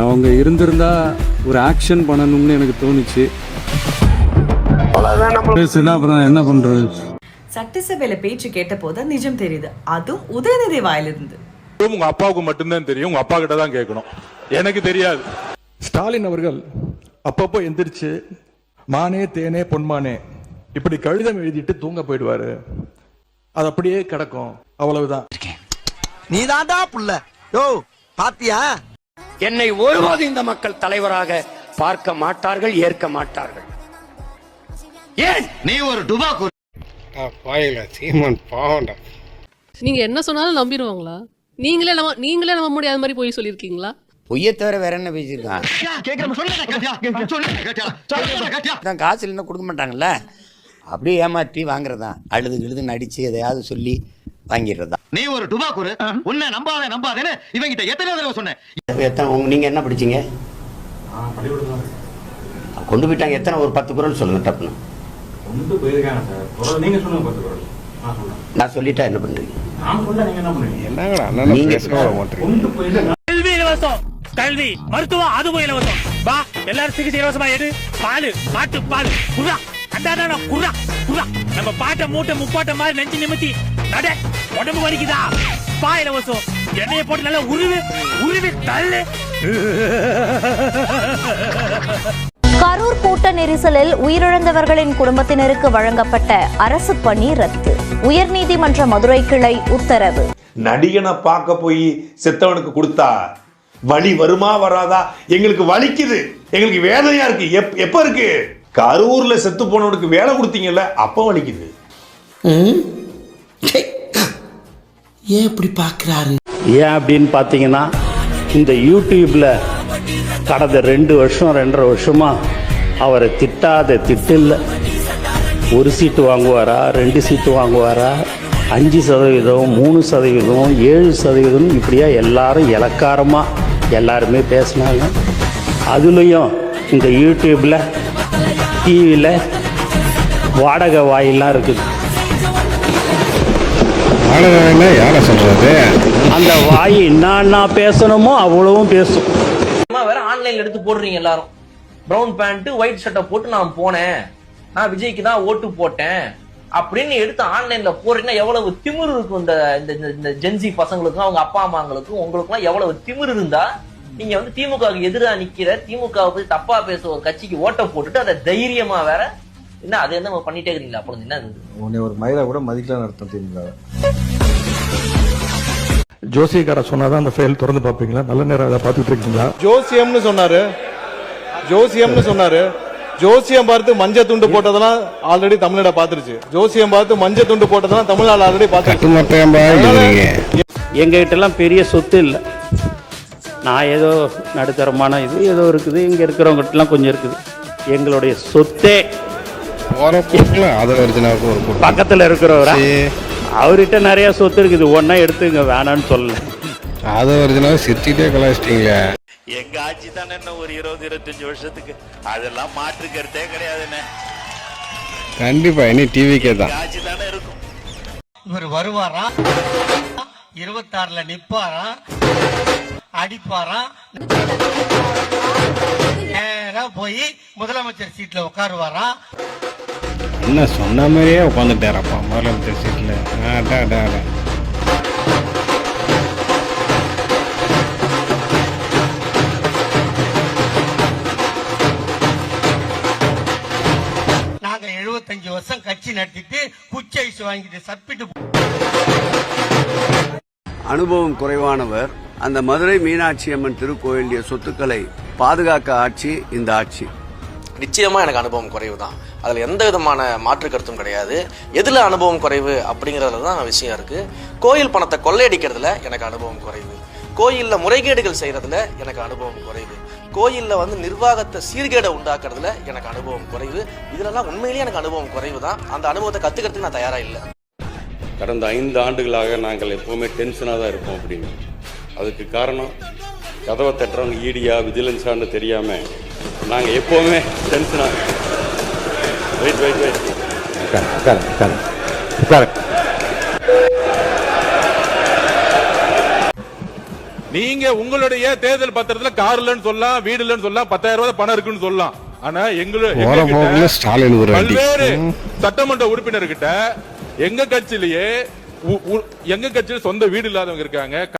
அவங்க இருந்திருந்தா ஒரு ஆக்ஷன் பண்ணணும்னு எனக்கு தோணுச்சு. என்ன பண்றது? சட்டசபையில பேச்சு கேட்ட போது நிஜம் தெரியுது, அதுவும் உதயநிதி வாயிலிருந்து. உங்க அப்பாவுக்கு மட்டும்தான் தெரியும், உங்க அப்பா கிட்ட தான் கேட்கணும், எனக்கு தெரியாது. ஸ்டாலின் அவர்கள் அப்பப்போ எந்திரிச்சு மானே தேனே பொன்மானே இப்படி கடிதம் எழுதிட்டு தூங்க போயிடுவாரு. அது அப்படியே கிடக்கும், அவ்வளவுதான். நீ தாண்டா புள்ள யோ பாத்தியா? என்னை ஒருபோது இந்த மக்கள் தலைவராக பார்க்க மாட்டார்கள், ஏற்க மாட்டார்கள். ஏன் நீ ஒரு டுபாக்கூர் பாயில சீமான் பாவண்டா. நீங்க என்ன சொன்னாலும் நம்பிடுவாங்களா? நீங்களே நம்ப முடியாத மாதிரி போய் சொல்லியிருக்கீங்களா? பொய்யை தவிர வேற என்ன பேசியிருக்கான்? காசு இல்லைன்னா கொடுக்க மாட்டாங்கல்ல, அப்படியே ஏமாற்றி வாங்குறதான். அழுது நடிச்சு எதையாவது சொல்லி வாங்கிடுறதா. நீ ஒரு டுபாக்கூர், உன்னை நம்பாதேன்னு இவங்கிட்ட எத்தனை தடவை சொன்னேன். நீங்க என்ன படிச்சீங்க? கொண்டு போயிட்டாங்க. எத்தனை? ஒரு 10 குறள் சொல்லுங்க டப்புன்னு. நான் சொல்லிட்டா என்ன பண்றீங்க? கல்வி இலவசம், கல்வி மருத்துவம் அதுவும் இலவசம். வா எல்லாரும் சிகிச்சை இலவசமா எடு. பாலு, மாட்டு பால் குர்ரா, அண்டாடா குர்ரா குர்ரா. நம்ம பாட்டை மூட்டை முப்பாட்ட மாதிரி நெஞ்சு நிமித்தி நட. உடம்பு வலிக்குதா? பா இலவசம். எண்ணெயை போட்டு நல்லா உருவி தள்ளு. கரூர் கூட்ட நெரிசலில் உயிரிழந்தவர்களின் குடும்பத்தினருக்கு வழங்கப்பட்ட அரசு பணி ரத்து. உயர்நீதிமன்ற மதுரை கிளை உத்தரவு. நடிகனை பார்க்க போய் செத்தவனுக்கு கொடுத்தா வலி வருமா வராதா? எங்களுக்கு வலிக்குது, எங்களுக்கு வேதனையா இருக்கு. எப்ப இருக்கு? கரூர்ல செத்து போனவனுக்கு வேலை கொடுத்தீங்கல்ல, அப்ப வலிக்குது. ஏன் இப்படி பாக்குறாரு? ஏன் அப்படின்னு பாத்தீங்கன்னா, இந்த யூடியூப்ல கடந்த 2 வருஷம் 2.5 வருஷமா அவரை திட்டாத திட்டு இல்லை. 1 சீட்டு வாங்குவாரா, 2 சீட்டு வாங்குவாரா, 5%, 3%, 7%, இப்படியா எல்லாரும் இலக்காரமா எல்லாருமே பேசினாங்க. அதுலேயும் இந்த யூடியூப்ல டிவியில் வாடகை வாயிலாம் இருக்குது. யார சொல்றது? அந்த வாய் என்ன பேசணுமோ அவ்வளவும் பேசும். வேற ஆன்லைன்ல எடுத்து போடுறீங்க எல்லாரும். பிரவுன் பேண்ட் ஒயிட் ஷர்ட்டை போட்டு நான் போனேன், நான் விஜய்க்கு தான் ஓட்டு போட்டேன் அப்படின்னு எடுத்து ஆன்லைன்ல போறீங்கன்னா எவ்வளவு திமிரு இருக்கும் இந்த ஜென்சி பசங்களுக்கும் அவங்க அப்பா அம்மாங்களுக்கும் உங்களுக்குலாம் எவ்வளவு திமிரு இருந்தா நீங்க வந்து திமுகவுக்கு எதிராக நிக்கிற, திமுகவை பத்தி தப்பா பேசுற ஒரு கட்சிக்கு ஓட்ட போட்டுட்டு அதை தைரியமா வேற என்ன அதை என்ன பண்ணிட்டே இருக்கீங்களா? அப்போ என்ன உன்னை ஒரு மயிலா கூட மதிக்கலாம் அர்த்தம் திமுக. ஜோசியக்கார சொன்னாதான் அந்த ஃபைல் திறந்து பாப்பீங்களா? நல்ல நேரம் அதை பார்த்துட்டு இருக்கீங்களா? ஜோசியம்னு சொன்னாரு. ஜோசியம் பார்த்து மஞ்ச துண்டு போட்டதெல்லாம் ஆல்ரெடி தமிழ்நாடு பாத்துருச்சு. ஜோசியம் பார்த்து மஞ்ச துண்டு போட்டதெல்லாம் தமிழ்நாடு ஆல்ரெடி பாத்துருச்சு. எங்க கிட்ட எல்லாம் பெரிய சொத்து இல்லை. நான் ஏதோ நடுத்தரமான இது ஏதோ இருக்குது. இங்க இருக்கிறவங்க எல்லாம் கொஞ்சம் இருக்குது. எங்களுடைய சொத்தே பக்கத்துல இருக்கிறவரா, அவர்கிட்ட நிறைய சொத்து இருக்குது. ஒன்னா எடுத்துங்க, வேணான்னு சொல்லல. அது ஒரிஜினல் சிரிச்சுட்டே கலாச்சிட்டீங்களே. எங்க ஆட்சி தானே என்ன ஒரு 20-25 வருஷத்துக்கு, அதெல்லாம் மாற்று கருத்தே கிடையாதுன்னு. கண்டிப்பா இனி டிவிக்கே தான் ஆட்சி தானே இருக்கும். இவர் வருவாரா, 26ல நிப்பாரா, அடிப்பாரா, நேரா போய் முதலமைச்சர் சீட்ல உட்காருவாரா? என்ன சொன்ன மாதிரியே உட்காந்துட்டாரப்பா முதலமைச்சர் சீட்ல. நாங்க 75 வருஷம் கட்சி நடத்திட்டு குச்சி ஐஸ் வாங்கிட்டு சப்பிட்டு. அனுபவம் குறைவானவர். அந்த மதுரை மீனாட்சி அம்மன் திருக்கோயிலுடைய சொத்துக்களை பாதுகாக்க ஆட்சி இந்த ஆட்சி. நிச்சயமா எனக்கு அனுபவம் குறைவு தான், அதுல எந்த விதமான மாற்று கருத்தும் கிடையாது. எதுல அனுபவம் குறைவு அப்படிங்கறதுல தான் விஷயம் இருக்கு. கோயில் பணத்தை கொள்ளையடிக்கிறதுல எனக்கு அனுபவம் குறைவு, கோயில்ல முறைகேடுகள் செய்யறதுல எனக்கு அனுபவம் குறைவு, கோயில்ல வந்து நிர்வாகத்தை சீர்கேடை உண்டாக்குறதுல எனக்கு அனுபவம் குறைவு. இதுலலாம் உண்மையிலேயே எனக்கு அனுபவம் குறைவு தான். அந்த அனுபவத்தை கத்துக்கிறதுக்கு நான் தயாரா இல்லை. கடந்த 5 ஆண்டுகளாக நாங்கள் எப்பவுமே டென்ஷனாக தான் இருப்போம் அப்படின்னு. அதுக்கு காரணம் கதவை தட்டுறவங்க ஈடியா விஜிலன்ஸான்னு தெரியாமல் நாங்கள் எப்போவுமே டென்ஷனாக. வெயிட் நீங்க உங்களுடைய தேர்தல் பத்திரத்துல கார் இல்லன்னு சொல்லலாம், வீடு இல்லன்னு சொல்லலாம், 10,000 ரூபாய் பணம் இருக்குன்னு சொல்லலாம். ஆனா ஸ்டாலின் பல்வேறு சட்டமன்ற உறுப்பினர்கிட்ட எங்க கட்சியிலேயே சொந்த வீடு இல்லாதவங்க இருக்காங்க.